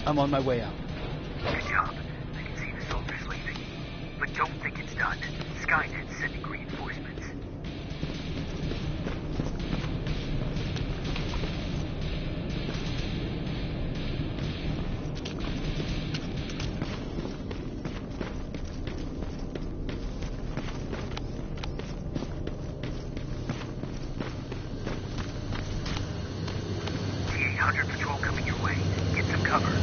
I'm on my way out. Good job. I can see the soldiers leaving. But don't think it's done. Skynet's sending reinforcements. T-800 patrol coming your way. Get some cover.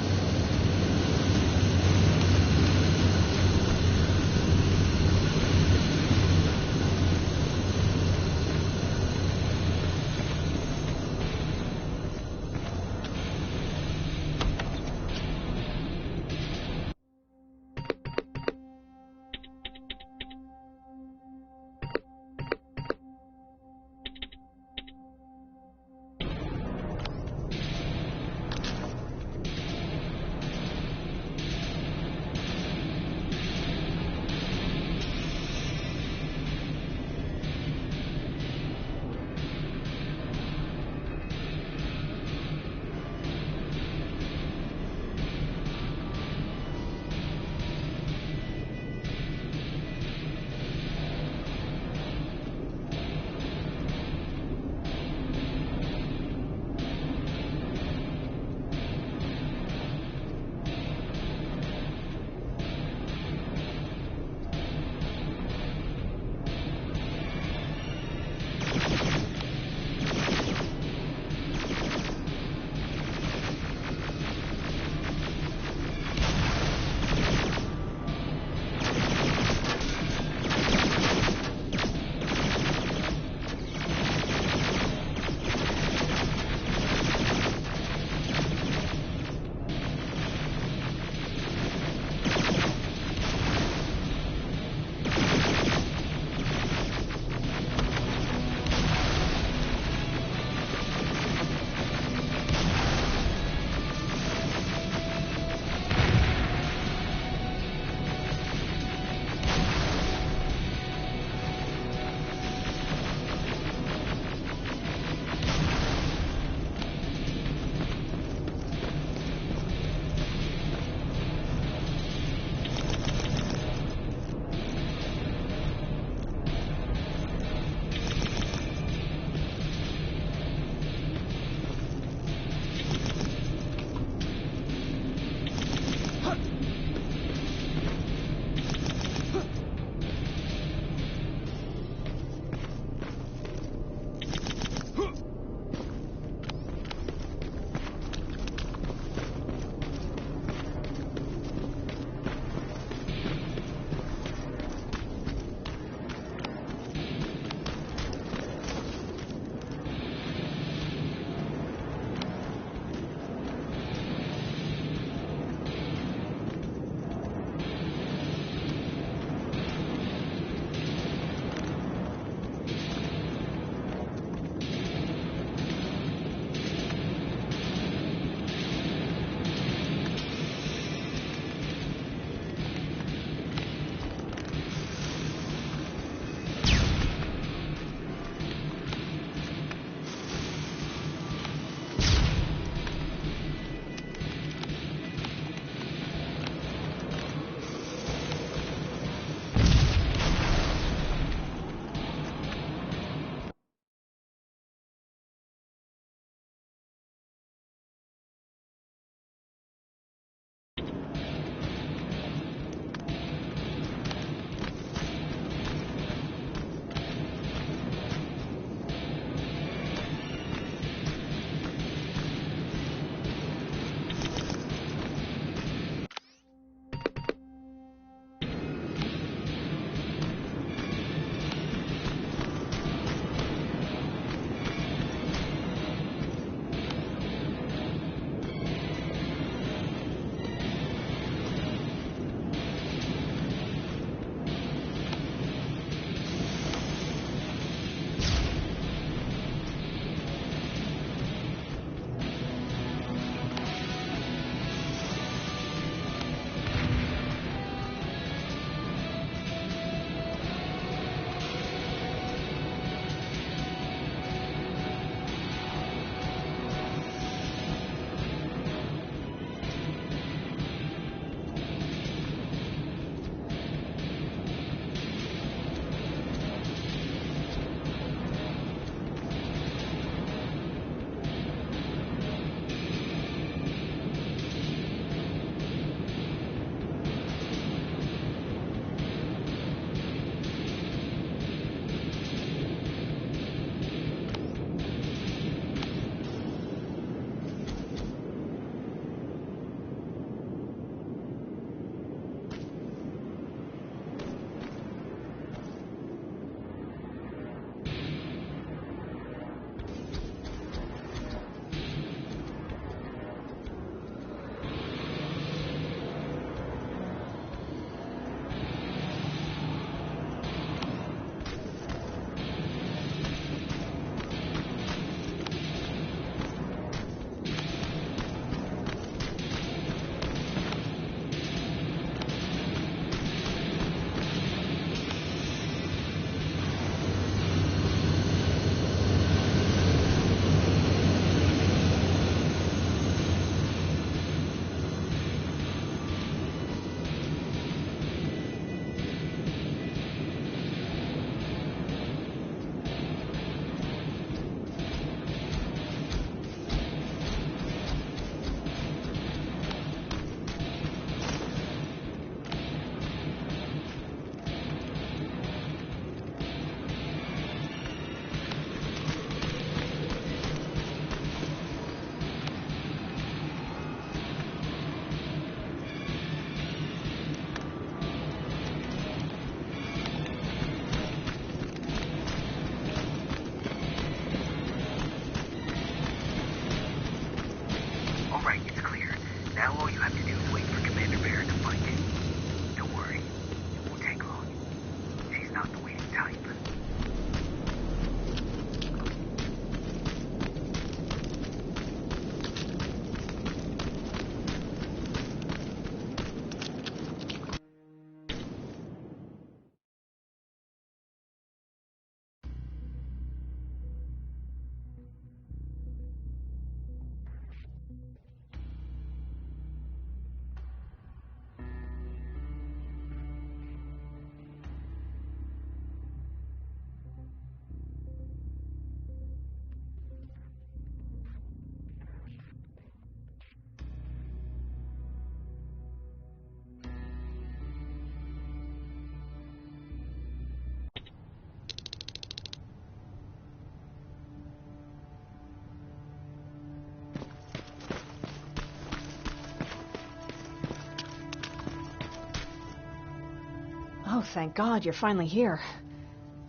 thank God you're finally here.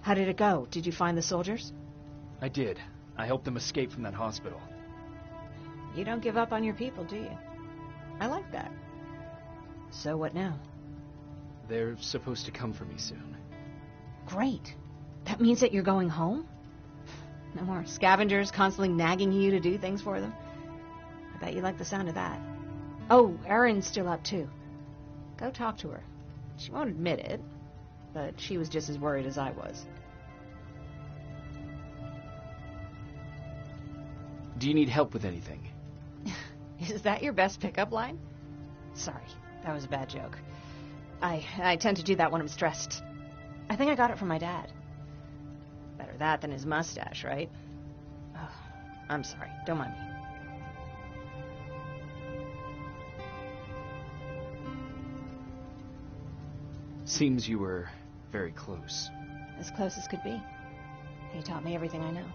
How did it go? Did you find the soldiers? I did. I helped them escape from that hospital. You don't give up on your people, do you? I like that. So what now? They're supposed to come for me soon. Great. That means that you're going home? No more scavengers constantly nagging you to do things for them? I bet you like the sound of that. Oh, Erin's still up too. Go talk to her. She won't admit it, but she was just as worried as I was. Do you need help with anything? Is that your best pickup line? Sorry, that was a bad joke. I tend to do that when I'm stressed. I think I got it from my dad. Better that than his mustache, right? Oh, I'm sorry. Don't mind me. Seems you were very close. As close as could be. He taught me everything I know.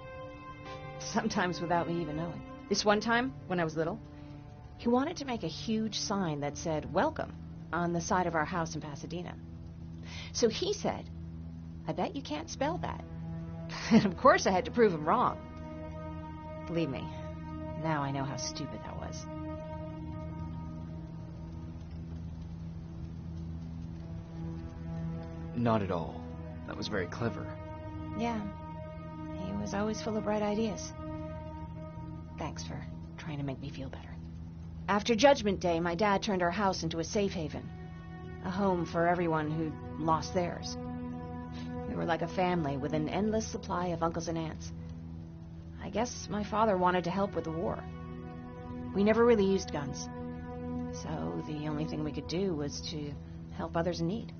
Sometimes without me even knowing. This one time, when I was little, he wanted to make a huge sign that said, "Welcome," on the side of our house in Pasadena. So he said, "I bet you can't spell that." And of course I had to prove him wrong. Believe me, now I know how stupid that was. Not at all. That was very clever. Yeah, he was always full of bright ideas. Thanks for trying to make me feel better. After Judgment Day, my dad turned our house into a safe haven. A home for everyone who'd lost theirs. We were like a family with an endless supply of uncles and aunts. I guess my father wanted to help with the war. We never really used guns. So the only thing we could do was to help others in need.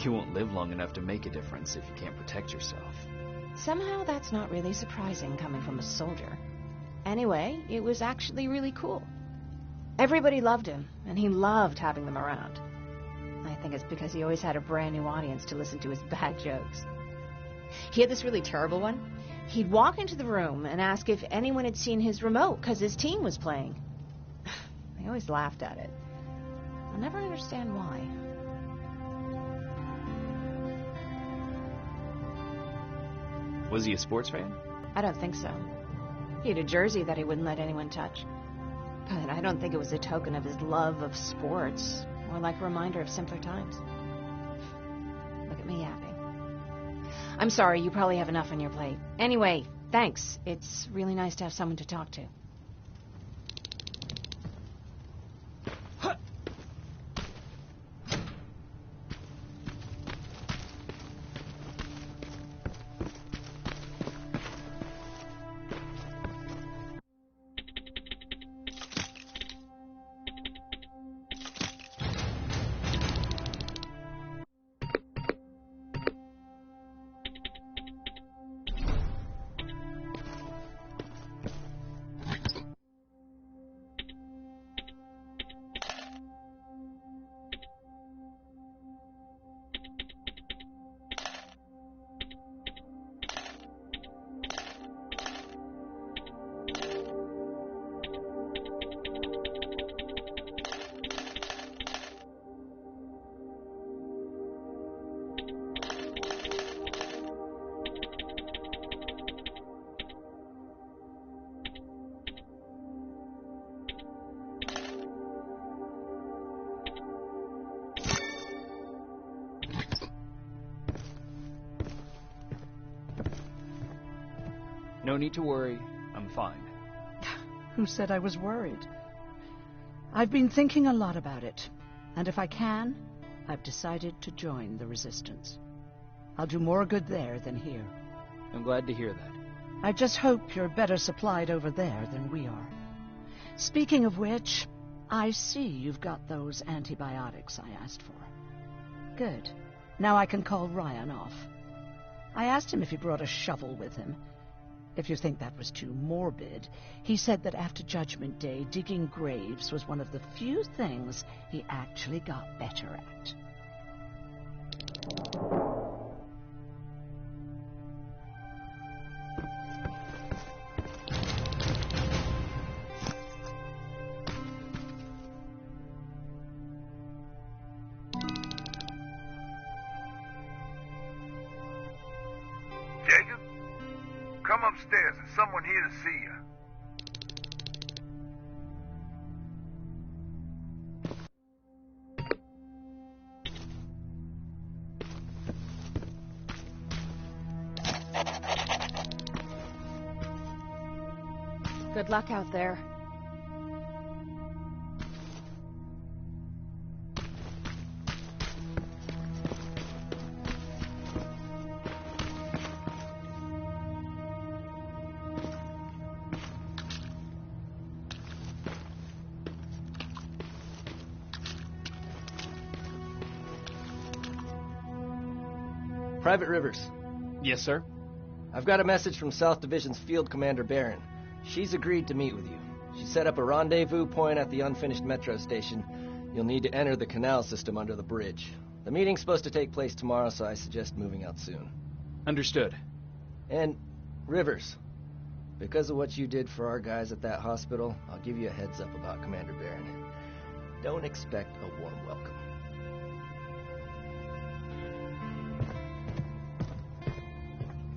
You won't live long enough to make a difference if you can't protect yourself. Somehow that's not really surprising coming from a soldier. Anyway, it was actually really cool. Everybody loved him, and he loved having them around. I think it's because he always had a brand new audience to listen to his bad jokes. He had this really terrible one. He'd walk into the room and ask if anyone had seen his remote because his team was playing. I always laughed at it. I'll never understand why. Was he a sports fan? I don't think so. He had a jersey that he wouldn't let anyone touch. But I don't think it was a token of his love of sports, more like a reminder of simpler times. Look at me yapping. I'm sorry, you probably have enough on your plate. Anyway, thanks. It's really nice to have someone to talk to. No need to worry. I'm fine. Who said I was worried? I've been thinking a lot about it, and if I can, I've decided to join the Resistance. I'll do more good there than here. I'm glad to hear that. I just hope you're better supplied over there than we are. Speaking of which, I see you've got those antibiotics I asked for. Good. Now I can call Ryan off. I asked him if he brought a shovel with him. If you think that was too morbid, he said that after Judgment Day, digging graves was one of the few things he actually got better at. Come upstairs. There's someone here to see you. Good luck out there. Private Rivers, Yes, sir. I've got a message from South Division's Field Commander Barron. She's agreed to meet with you. She set up a rendezvous point at the unfinished metro station. You'll need to enter the canal system under the bridge. The meeting's supposed to take place tomorrow, so I suggest moving out soon. Understood. And, Rivers, because of what you did for our guys at that hospital, I'll give you a heads up about Commander Barron. Don't expect a warm welcome.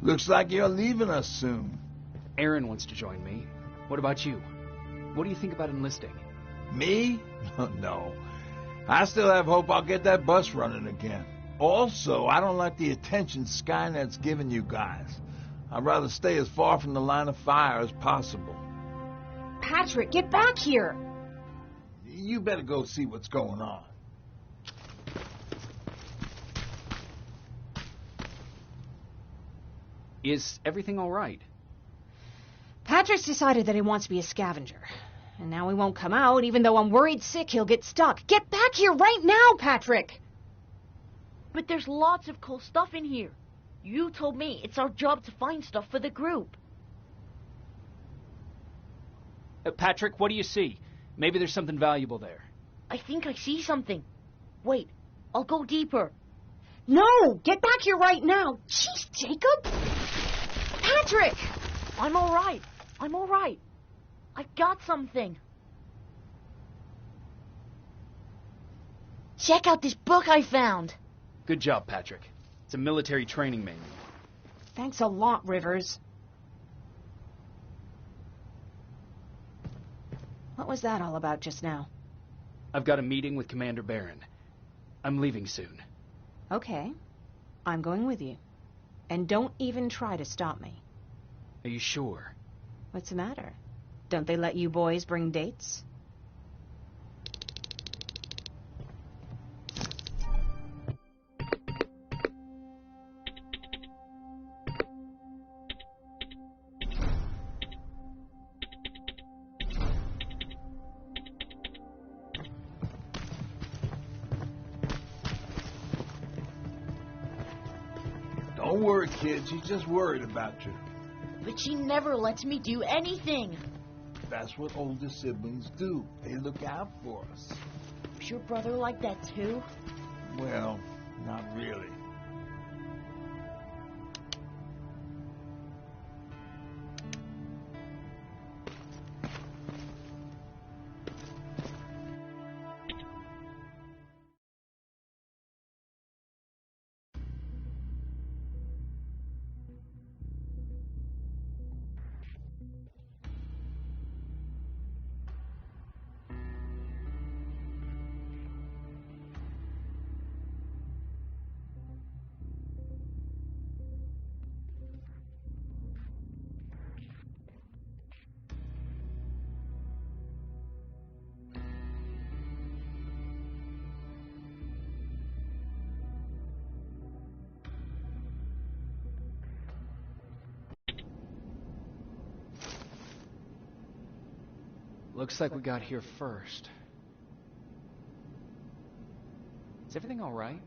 Looks like you're leaving us soon. Aaron wants to join me. What about you? What do you think about enlisting? Me? No. I still have hope I'll get that bus running again. Also, I don't like the attention Skynet's giving you guys. I'd rather stay as far from the line of fire as possible. Patrick, get back here! You better go see what's going on. Is everything all right? Patrick's decided that he wants to be a scavenger. And now he won't come out, even though I'm worried sick he'll get stuck. Get back here right now, Patrick! But there's lots of cool stuff in here. You told me it's our job to find stuff for the group. Patrick, what do you see? Maybe there's something valuable there. I think I see something. Wait, I'll go deeper. No! Get back here right now! Jeez, Jacob! Patrick! I'm all right. I'm all right. I got something. Check out this book I found. Good job, Patrick. It's a military training manual. Thanks a lot, Rivers. What was that all about just now? I've got a meeting with Commander Barron. I'm leaving soon. Okay. I'm going with you. And don't even try to stop me. Are you sure? What's the matter? Don't they let you boys bring dates? Don't worry, kid. She's just worried about you. But she never lets me do anything. That's what older siblings do. They look out for us. Was your brother like that too? Well, not really. Looks like we got here first. Is everything all right?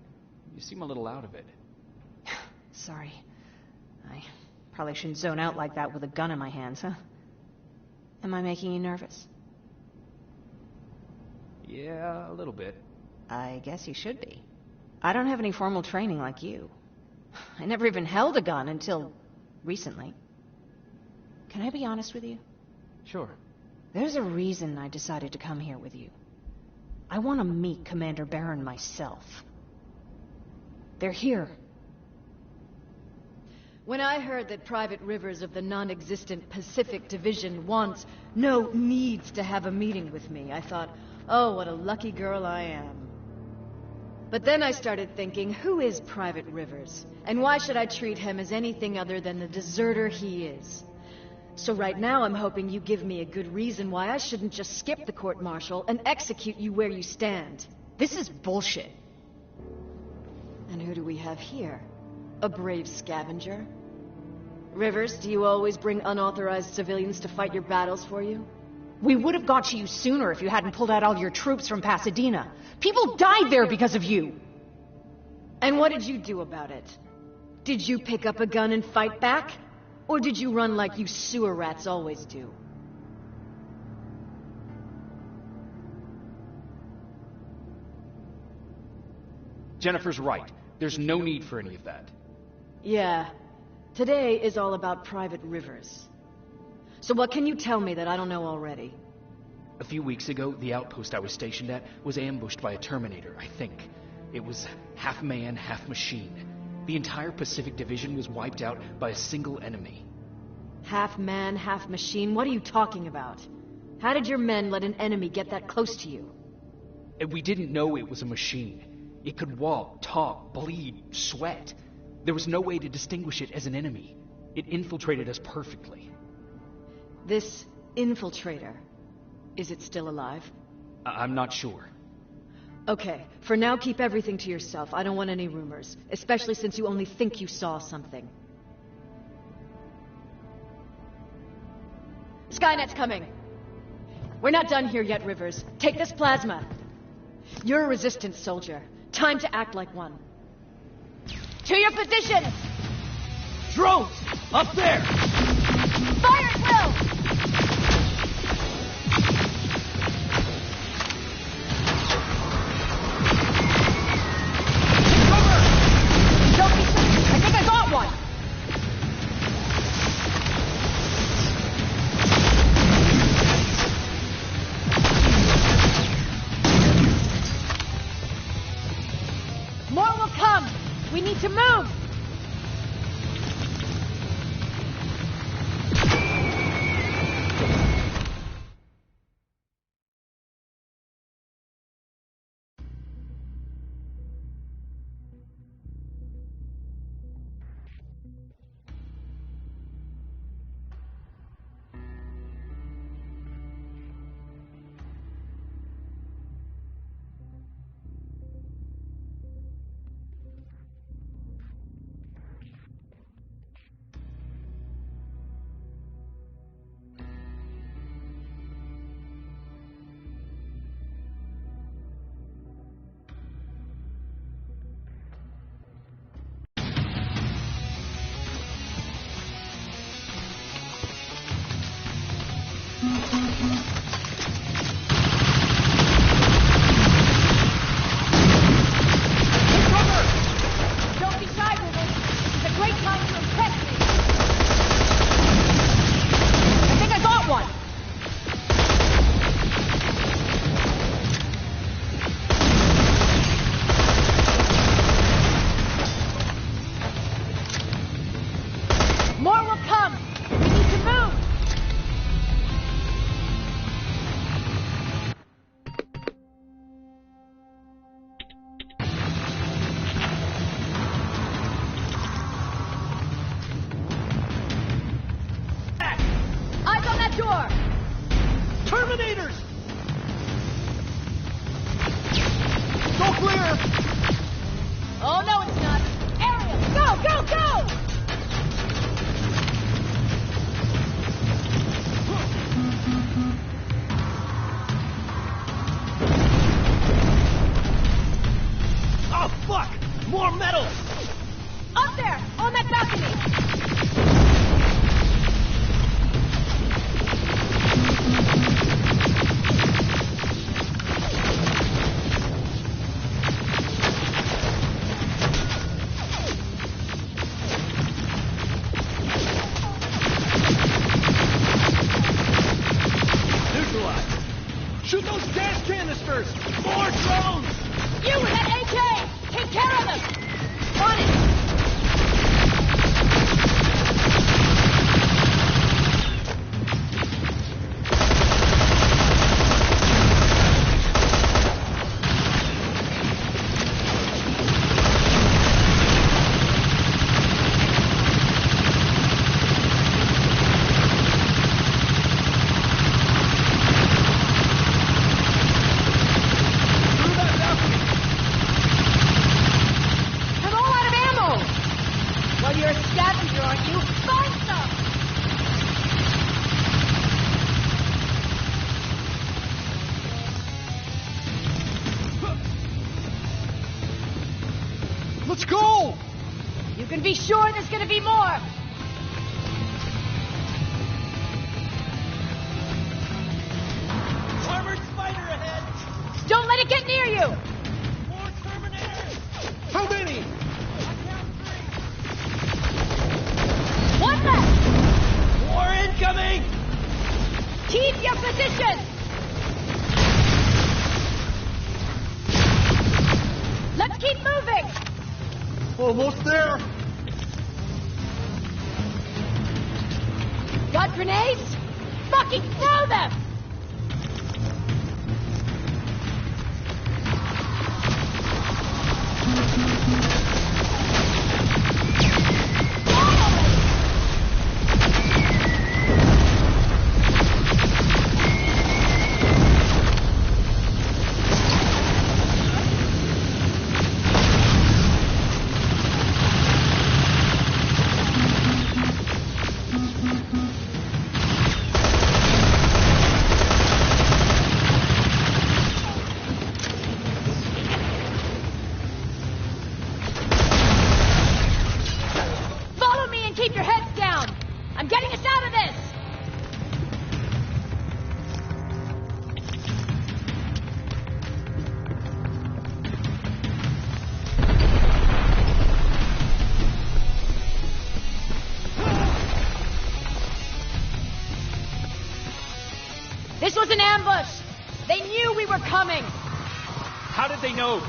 You seem a little out of it. Sorry. I probably shouldn't zone out like that with a gun in my hands, huh? Am I making you nervous? Yeah, a little bit. I guess you should be. I don't have any formal training like you. I never even held a gun until recently. Can I be honest with you? Sure. There's a reason I decided to come here with you. I want to meet Commander Barron myself. They're here. When I heard that Private Rivers of the non-existent Pacific Division needs to have a meeting with me, I thought, oh, what a lucky girl I am. But then I started thinking, who is Private Rivers? And why should I treat him as anything other than the deserter he is? So right now I'm hoping you give me a good reason why I shouldn't just skip the court-martial and execute you where you stand. This is bullshit. And who do we have here? A brave scavenger? Rivers, do you always bring unauthorized civilians to fight your battles for you? We would have got to you sooner if you hadn't pulled out all your troops from Pasadena. People died there because of you. And what did you do about it? Did you pick up a gun and fight back? Or did you run like you sewer rats always do? Jennifer's right. There's no need for any of that. Yeah. Today is all about Private Rivers. So what can you tell me that I don't know already? A few weeks ago, the outpost I was stationed at was ambushed by a Terminator, I think. It was half man, half machine. The entire Pacific Division was wiped out by a single enemy. Half man, half machine? What are you talking about? How did your men let an enemy get that close to you? And we didn't know it was a machine. It could walk, talk, bleed, sweat. There was no way to distinguish it as an enemy. It infiltrated us perfectly. This infiltrator, is it still alive? I'm not sure. Okay, for now keep everything to yourself. I don't want any rumors, especially since you only think you saw something. Skynet's coming. We're not done here yet, Rivers. Take this plasma. You're a resistance soldier. Time to act like one. To your positions! Drones! Up there! Fire at will! Don't be silly. I think I got one. More will come! We need to move! Don't be shy, Rivers. It's a great time to impress me. I think I got one. More will come. We need to move. Eyes on that door! Terminators! Go clear! Oh, no, it's not. Ariel, go, go, go! Oh, fuck! More metal! Up there, on that balcony! Neutralize! Shoot those gas canisters! More drones! You with that AK! Take care of them! On it! Let's go! You can be sure there's gonna be more! Armored spider ahead! Don't let it get near you! More Terminators! How many? One left! More incoming! Keep your position! Let's keep moving! Almost there! Got grenades? Fucking throw them! Keep your heads down! I'm getting us out of this! This was an ambush! They knew we were coming! How did they know?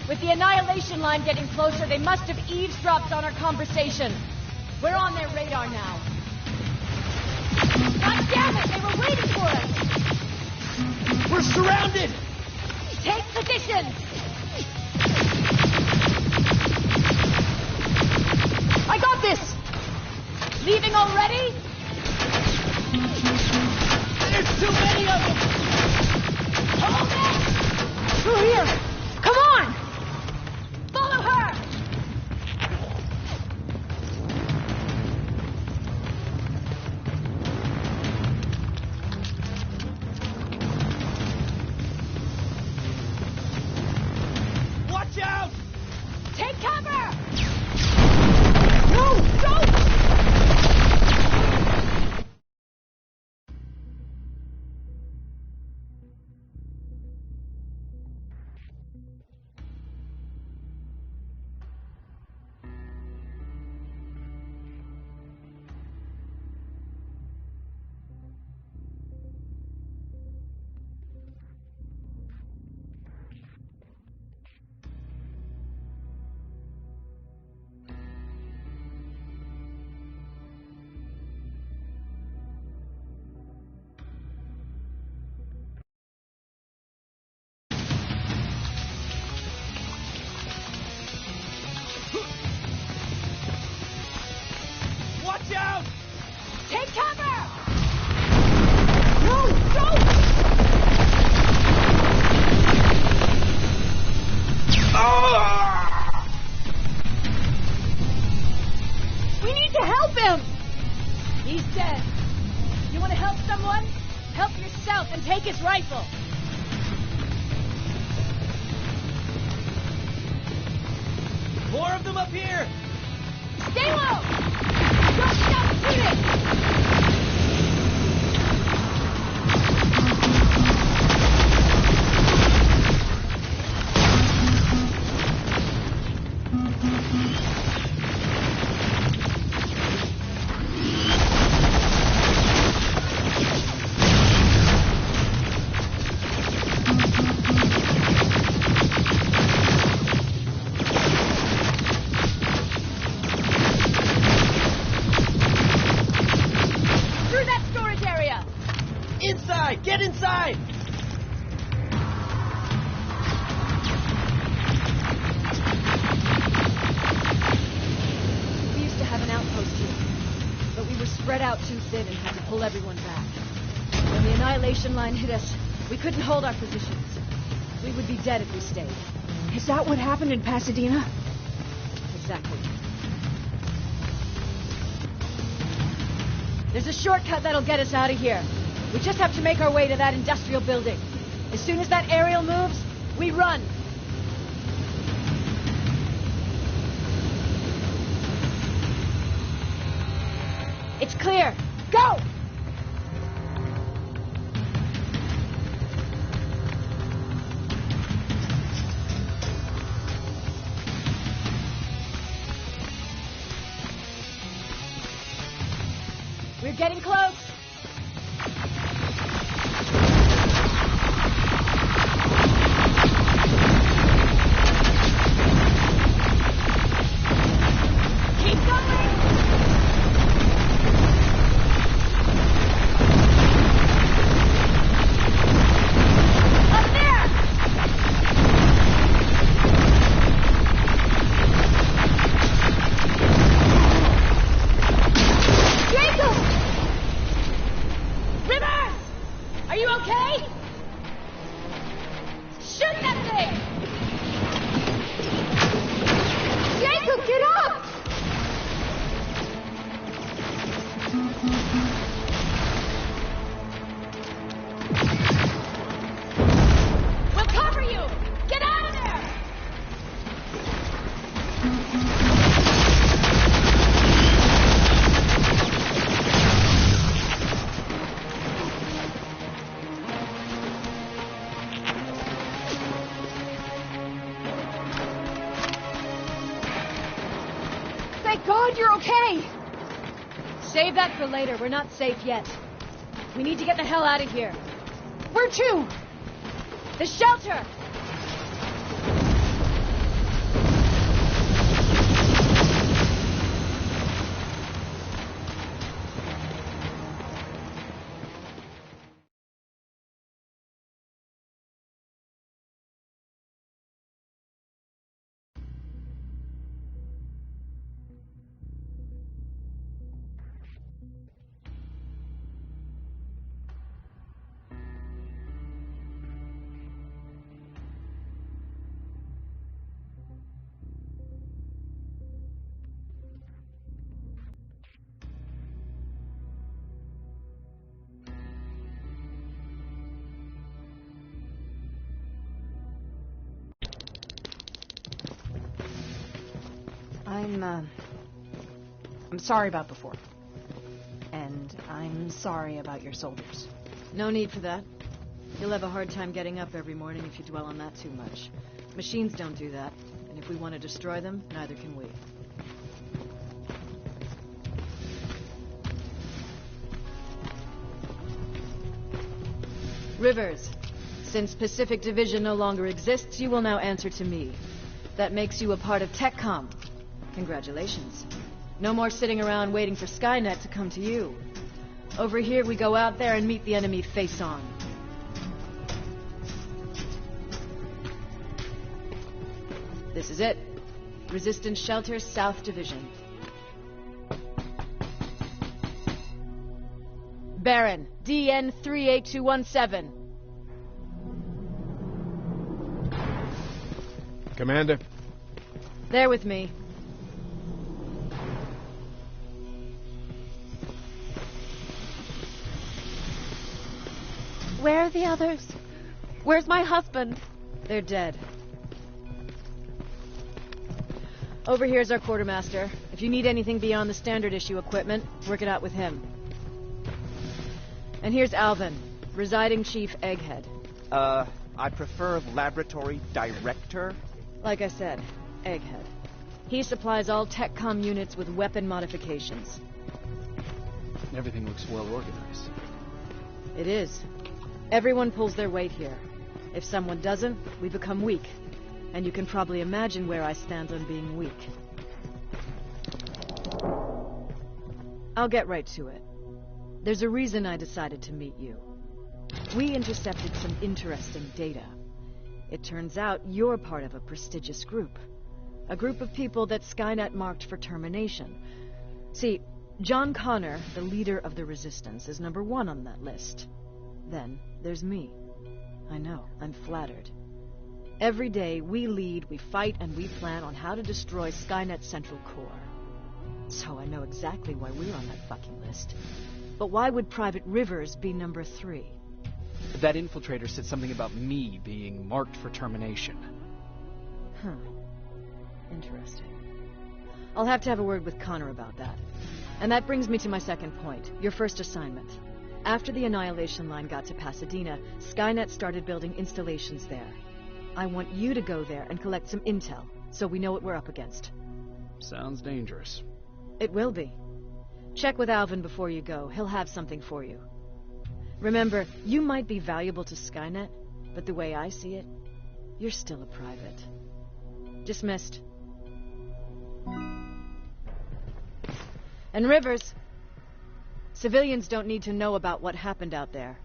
With the annihilation line getting closer, they must have eavesdropped on our conversation. We're on their radar now. God damn it! They were waiting for us! We're surrounded! Take position! I got this! Leaving already? There's too many of them! Hold it! Through here! Come on! Follow her! Watch out! Take cover! No! Don't! Watch out! Take cover! No! Don't! We need to help him! He's dead. You want to help someone? Help yourself and take his rifle. More of them up here! Stay low! Don't stop shooting! Inside! Get inside! We used to have an outpost here, but we were spread out too thin and had to pull everyone back. When the annihilation line hit us, we couldn't hold our positions. We would be dead if we stayed. Is that what happened in Pasadena? Exactly. There's a shortcut that'll get us out of here. We just have to make our way to that industrial building. As soon as that aerial moves, we run. It's clear. Go! We're getting close. Keep going. Up there. Jacob! Rivers! Are you okay? Shoot that thing! Jacob, get up! We'll cover you! Get out of there! Thank God you're okay! Save that for later. We're not safe yet. We need to get the hell out of here. Where to? The shelter! I'm sorry about before. And I'm sorry about your soldiers. No need for that. You'll have a hard time getting up every morning if you dwell on that too much. Machines don't do that. And if we want to destroy them, neither can we. Rivers, since Pacific Division no longer exists, you will now answer to me. That makes you a part of TechCom. Congratulations. No more sitting around waiting for Skynet to come to you. Over here, we go out there and meet the enemy face on. This is it. Resistance Shelter, South Division. Baron, DN 38217. Commander. They're with me. Where are the others? Where's my husband? They're dead. Over here's our quartermaster. If you need anything beyond the standard issue equipment, work it out with him. And here's Alvin, residing chief Egghead. I prefer laboratory director. Like I said, Egghead. He supplies all TechCom units with weapon modifications. Everything looks well organized. It is. Everyone pulls their weight here. If someone doesn't, we become weak. And you can probably imagine where I stand on being weak. I'll get right to it. There's a reason I decided to meet you. We intercepted some interesting data. It turns out you're part of a prestigious group. A group of people that Skynet marked for termination. See, John Connor, the leader of the Resistance, is number 1 on that list. Then there's me. I know, I'm flattered. Every day, we lead, we fight, and we plan on how to destroy Skynet's central core. So I know exactly why we're on that fucking list. But why would Private Rivers be number 3? That infiltrator said something about me being marked for termination. Huh. Interesting. I'll have to have a word with Connor about that. And that brings me to my second point, your first assignment. After the Annihilation Line got to Pasadena, Skynet started building installations there. I want you to go there and collect some intel, so we know what we're up against. Sounds dangerous. It will be. Check with Alvin before you go. He'll have something for you. Remember, you might be valuable to Skynet, but the way I see it, you're still a private. Dismissed. And Rivers, civilians don't need to know about what happened out there.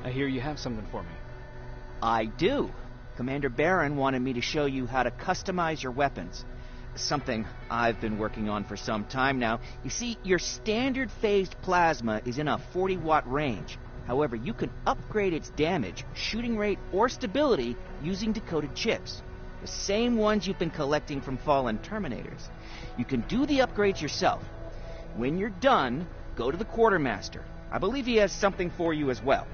I hear you have something for me. I do. Commander Barron wanted me to show you how to customize your weapons. Something I've been working on for some time now. You see, your standard phased plasma is in a 40-watt range. However, you can upgrade its damage, shooting rate, or stability using decoded chips. The same ones you've been collecting from fallen Terminators. You can do the upgrades yourself. When you're done, go to the Quartermaster. I believe he has something for you as well.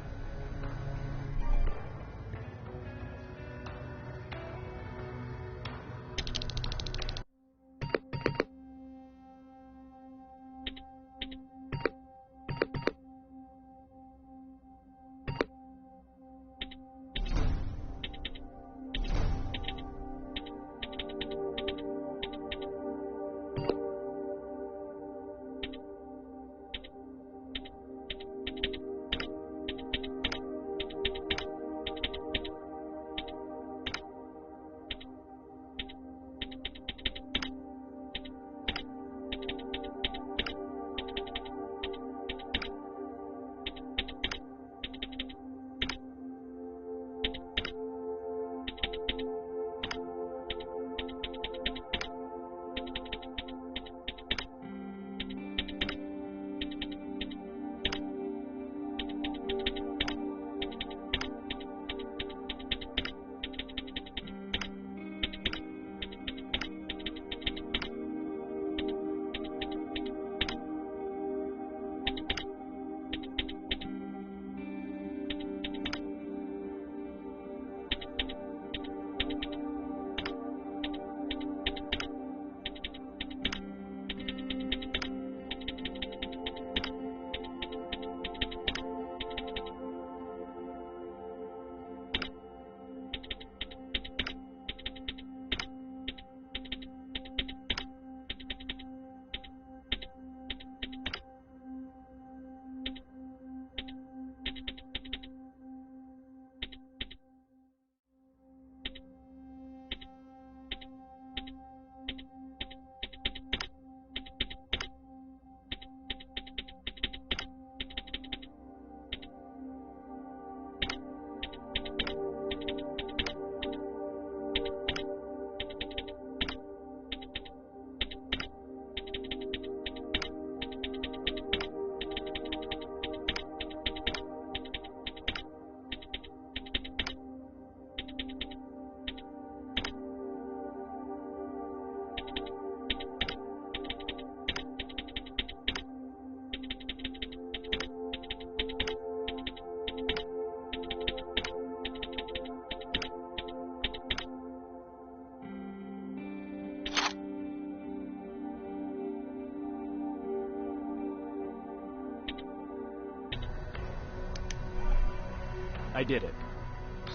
I did it.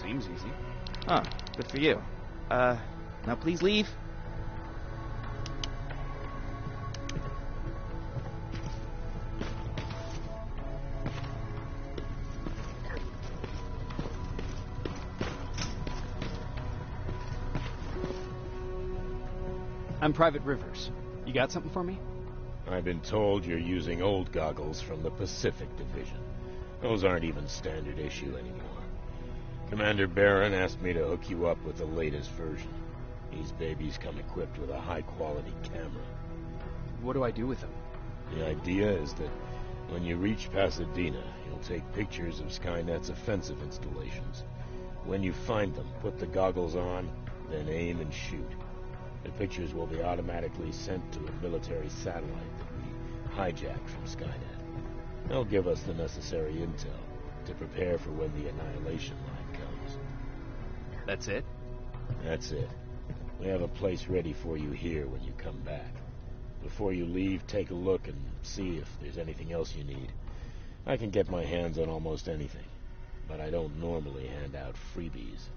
Seems easy. Huh, good for you. Now please leave. I'm Private Rivers. You got something for me? I've been told you're using old goggles from the Pacific Division. Those aren't even standard issue anymore. Commander Barron asked me to hook you up with the latest version. These babies come equipped with a high-quality camera. What do I do with them? The idea is that when you reach Pasadena, you'll take pictures of Skynet's offensive installations. When you find them, put the goggles on, then aim and shoot. The pictures will be automatically sent to a military satellite that we hijack from Skynet. They'll give us the necessary intel to prepare for when the annihilation line comes. That's it? That's it. We have a place ready for you here when you come back. Before you leave, take a look and see if there's anything else you need. I can get my hands on almost anything, but I don't normally hand out freebies.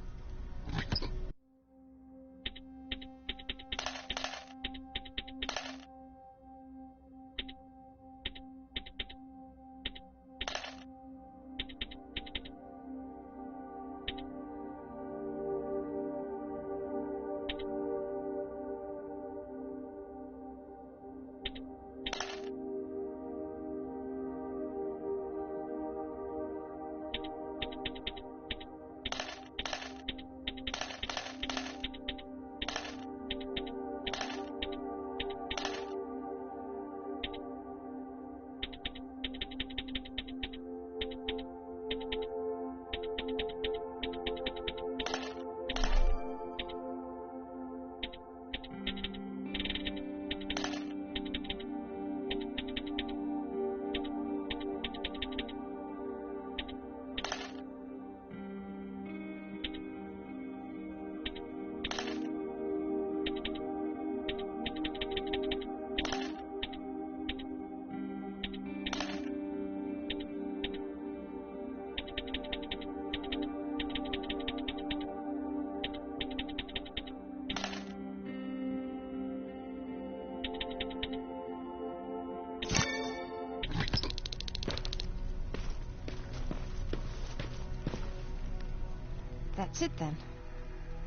That's it then.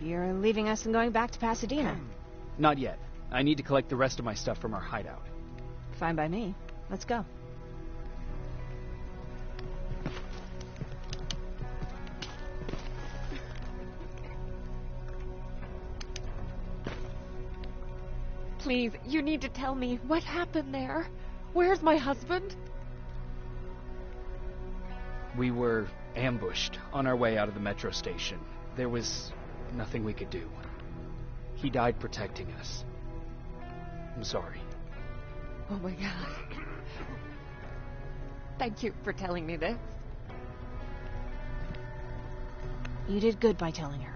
You're leaving us and going back to Pasadena. Not yet. I need to collect the rest of my stuff from our hideout. Fine by me. Let's go. Please, you need to tell me what happened there. Where's my husband? We were ambushed on our way out of the metro station. There was nothing we could do. He died protecting us. I'm sorry. Oh my God. Thank you for telling me this. You did good by telling her.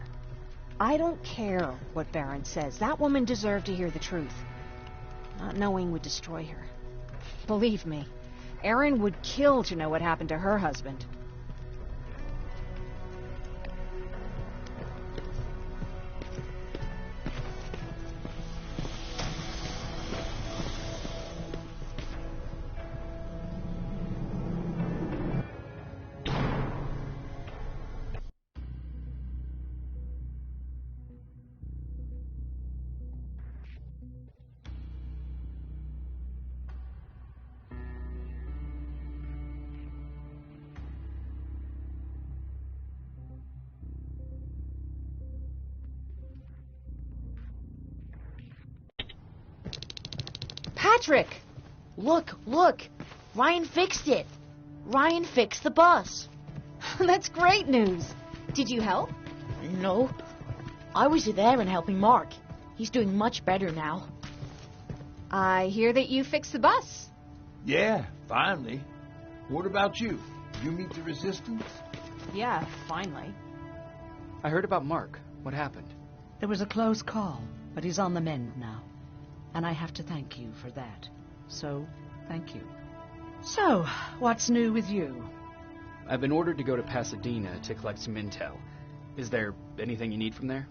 I don't care what Barron says. That woman deserved to hear the truth. Not knowing would destroy her. Believe me, Erin would kill to know what happened to her husband. Patrick! Look! Ryan fixed it! Ryan fixed the bus! That's great news. Did you help? No. I was there and helping Mark. He's doing much better now. I hear that you fixed the bus. Yeah, finally. What about you? You meet the resistance? Yeah, finally. I heard about Mark. What happened? It was a close call, but he's on the mend now. And I have to thank you for that. So, thank you. So, what's new with you? I've been ordered to go to Pasadena to collect some intel. Is there anything you need from there?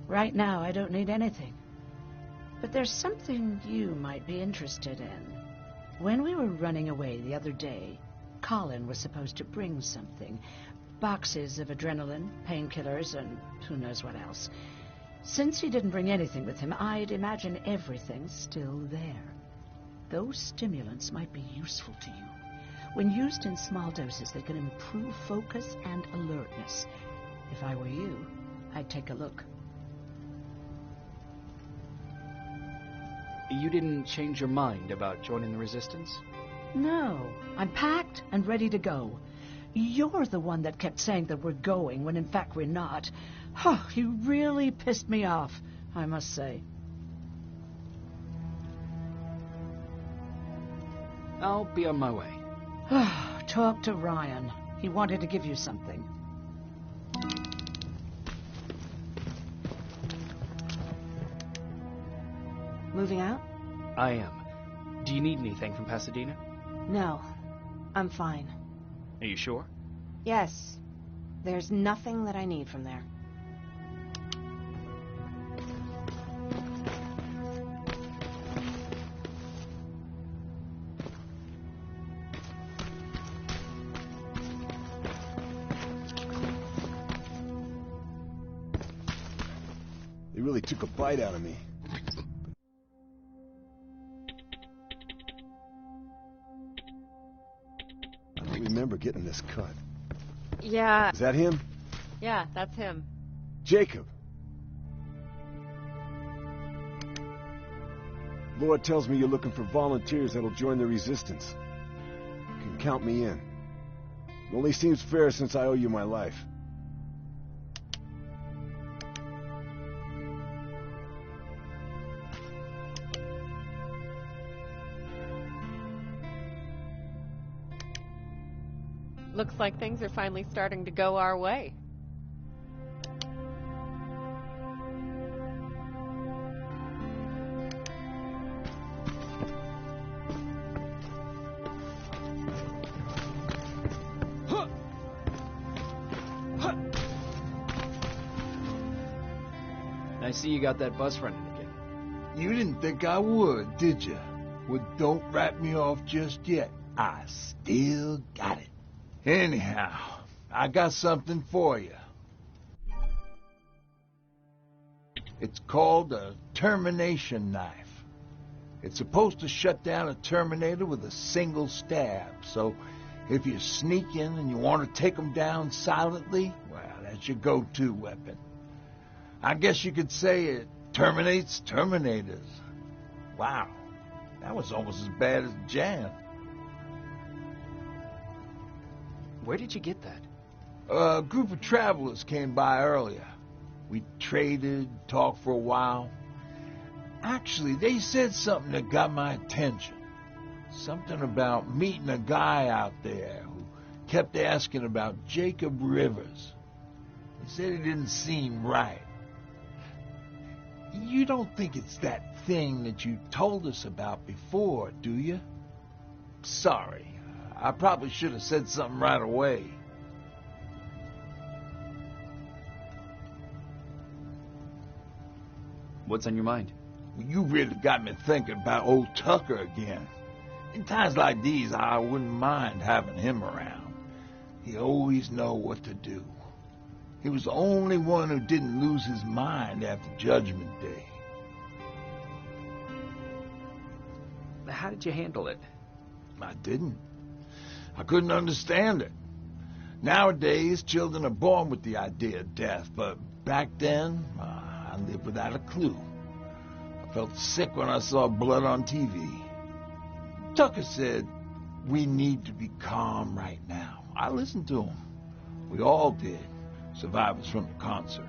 Right now, I don't need anything. But there's something you might be interested in. When we were running away the other day, Colin was supposed to bring something. Boxes of adrenaline, painkillers, and who knows what else. Since he didn't bring anything with him, I'd imagine everything's still there. Those stimulants might be useful to you. When used in small doses, they can improve focus and alertness. If I were you, I'd take a look. You didn't change your mind about joining the Resistance? No, I'm packed and ready to go. You're the one that kept saying that we're going when in fact we're not. Oh, you really pissed me off, I must say. I'll be on my way. Talk to Ryan. He wanted to give you something. Moving out? I am. Do you need anything from Pasadena? No. I'm fine. Are you sure? Yes. There's nothing that I need from there. They really took a bite out of me. I don't remember getting this cut. Yeah. Is that him? Yeah, that's him. Jacob. Lord tells me you're looking for volunteers that'll join the Resistance. You can count me in. It only seems fair since I owe you my life. Looks like things are finally starting to go our way. I see you got that bus running again. You didn't think I would, did you? Well, don't wrap me off just yet. I still got it. Anyhow, I got something for you. It's called a termination knife. It's supposed to shut down a Terminator with a single stab, so if you sneak in and you want to take them down silently, well, that's your go-to weapon. I guess you could say it terminates Terminators. Wow, that was almost as bad as Jan. Where did you get that? A group of travelers came by earlier. We traded, talked for a while. Actually, they said something that got my attention. Something about meeting a guy out there who kept asking about Jacob Rivers. They said he didn't seem right. You don't think it's that thing that you told us about before, do you? Sorry. I probably should have said something right away. What's on your mind? You really got me thinking about old Tucker again. In times like these, I wouldn't mind having him around. He always know what to do. He was the only one who didn't lose his mind after Judgment Day. How did you handle it? I didn't. I couldn't understand it. Nowadays, children are born with the idea of death, but back then, I lived without a clue. I felt sick when I saw blood on TV. Tucker said, we need to be calm right now. I listened to him. We all did, survivors from the concert.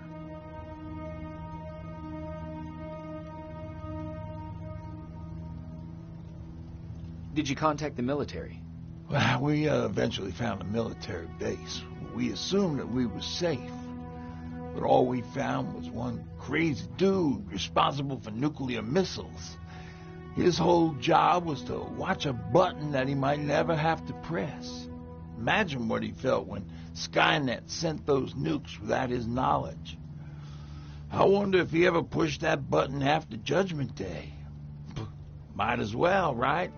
Did you contact the military? Well, we eventually found a military base. We assumed that we were safe. But all we found was one crazy dude responsible for nuclear missiles. His whole job was to watch a button that he might never have to press. Imagine what he felt when Skynet sent those nukes without his knowledge. I wonder if he ever pushed that button after Judgment Day. Might as well, right?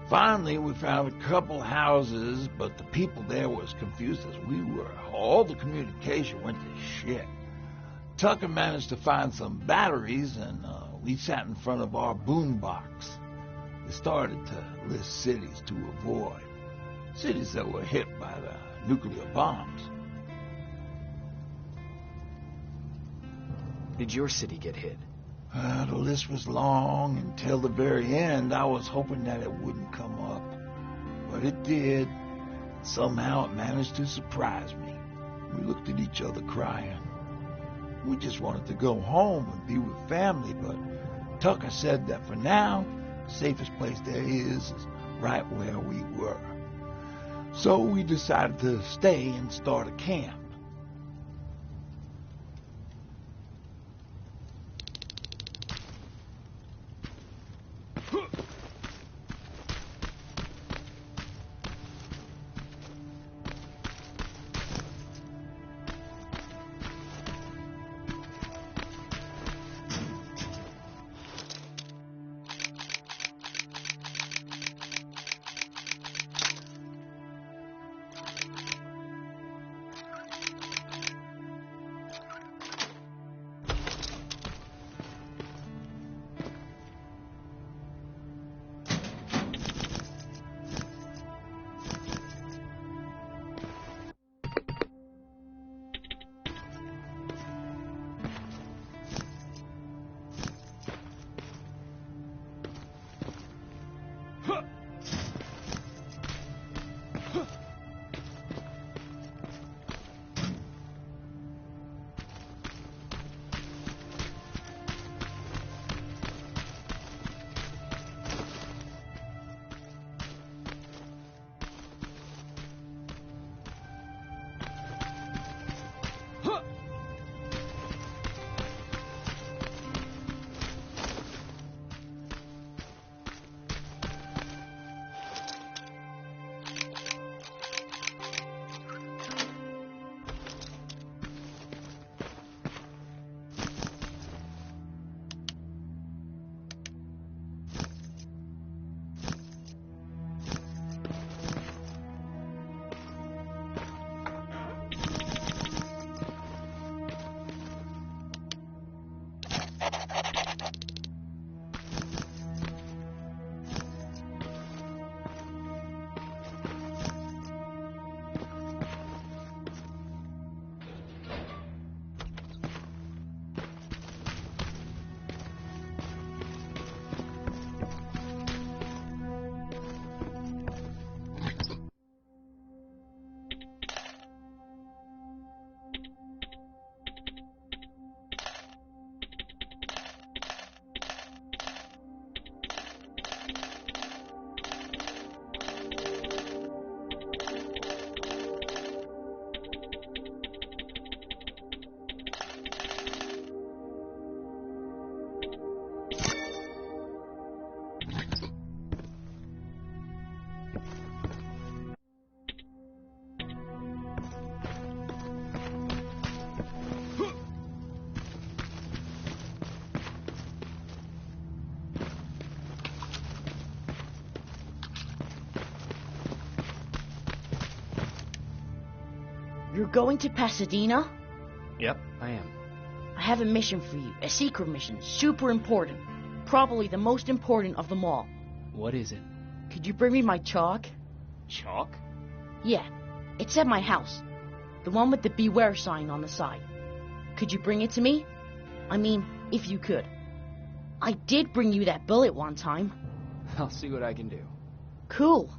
Finally, we found a couple houses, but the people there were as confused as we were. All the communication went to shit. Tucker managed to find some batteries, and we sat in front of our boombox. They started to list cities to avoid. Cities that were hit by the nuclear bombs. Did your city get hit? The list was long until the very end. I was hoping that it wouldn't come up. But it did. Somehow it managed to surprise me. We looked at each other crying. We just wanted to go home and be with family, but Tucker said that for now, the safest place there is right where we were. So we decided to stay and start a camp. You're going to Pasadena? Yep, I am. I have a mission for you. A secret mission. Super important. Probably the most important of them all. What is it? Could you bring me my chalk? Chalk? Yeah. It's at my house. The one with the beware sign on the side. Could you bring it to me? I mean, if you could. I did bring you that bullet one time. I'll see what I can do. Cool.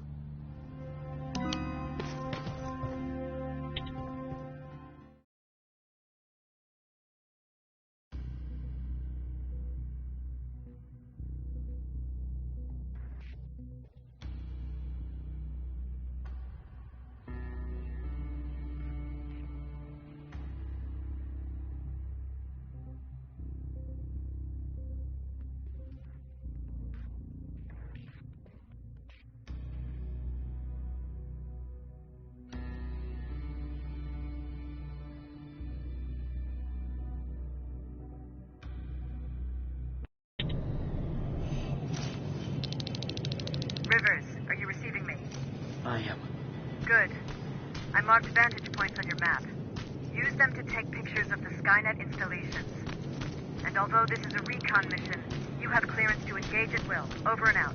Rivers, are you receiving me? I am. Good. I marked vantage points on your map. Use Use them to take pictures of the Skynet installations. And although this is a recon mission, you have clearance to engage at will. Over and out.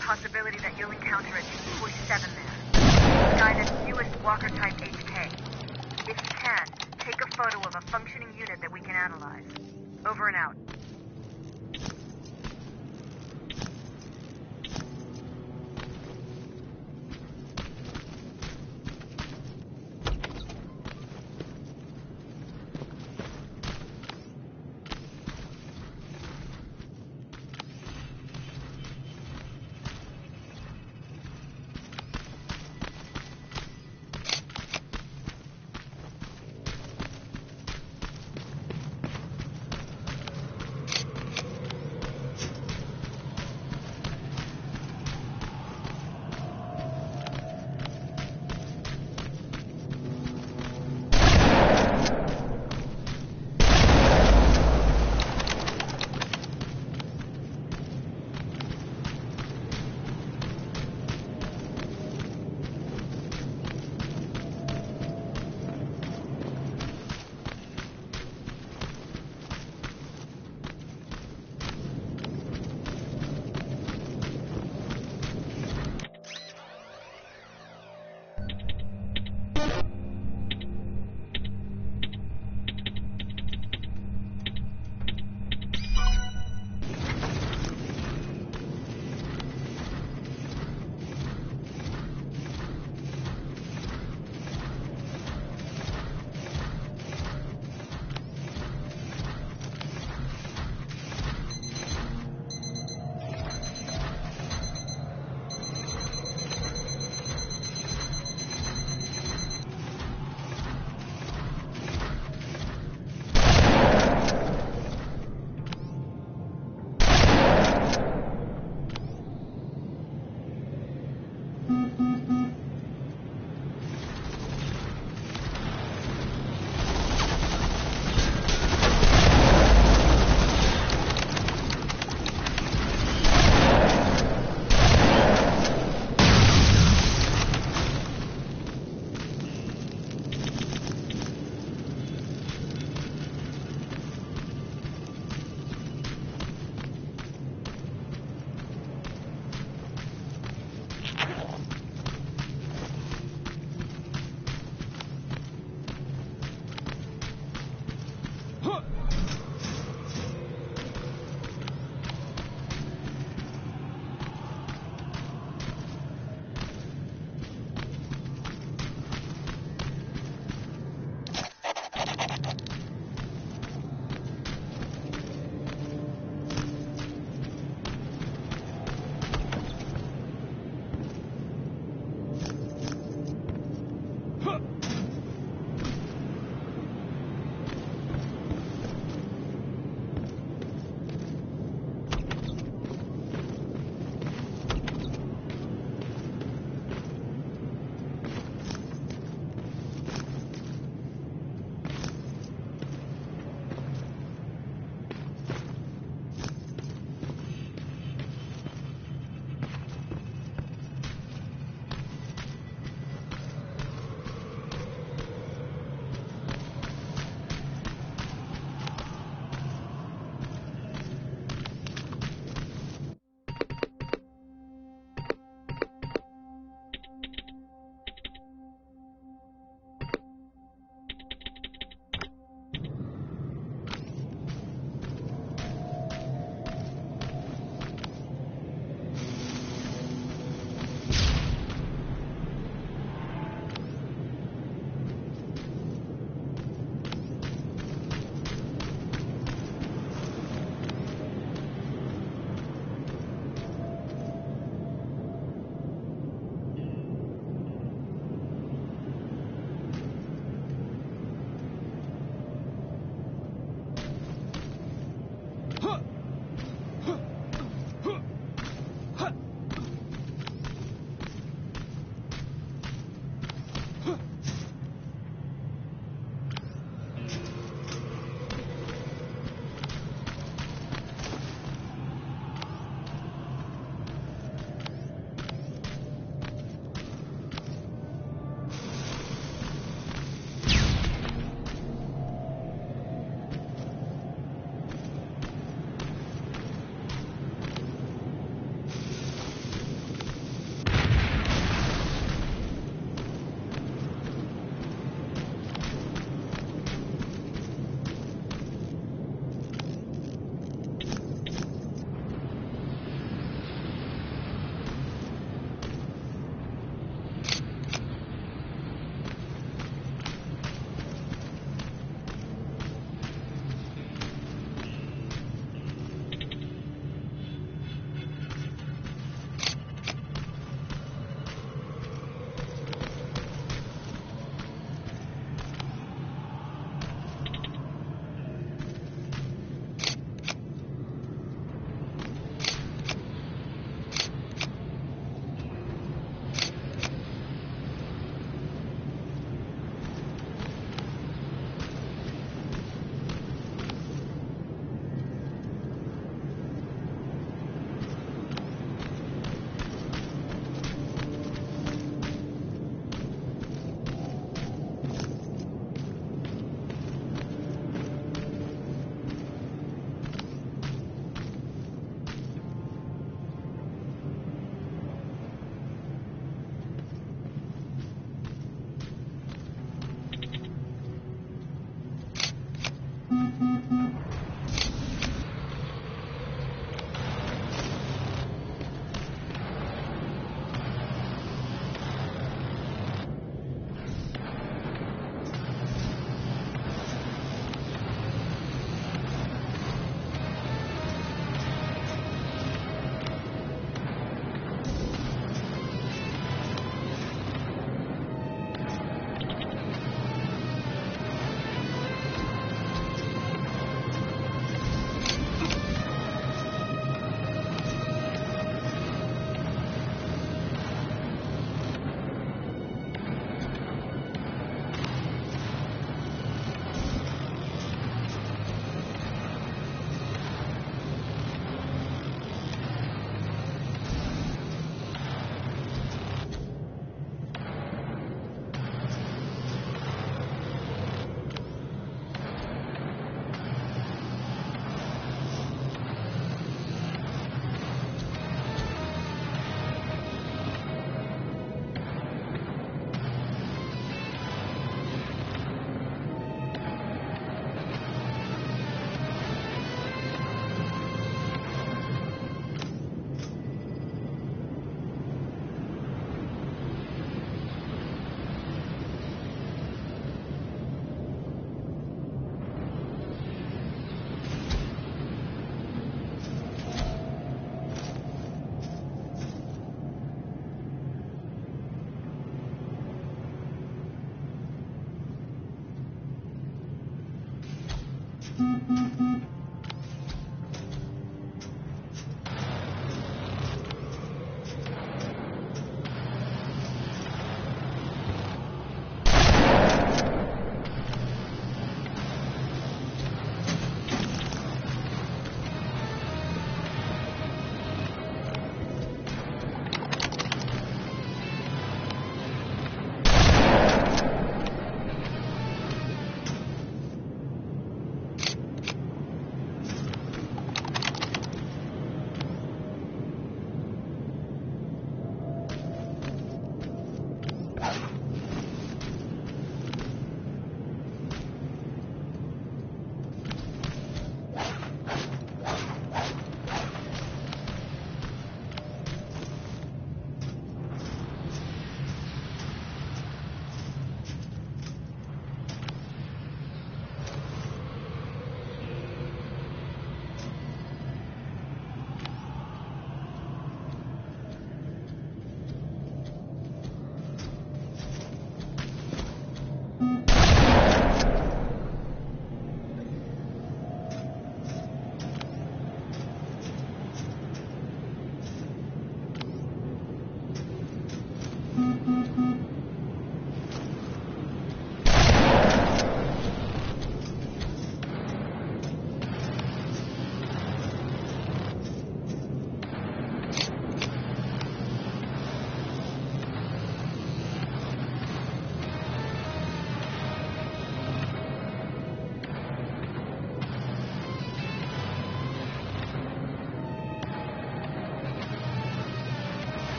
Possibility that you'll encounter a T-47 there. Skynet's newest Walker-type HK. If you can, take a photo of a functioning unit that we can analyze. Over and out.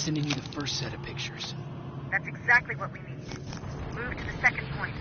sending you the first set of pictures. That's exactly what we need. Move to the second point.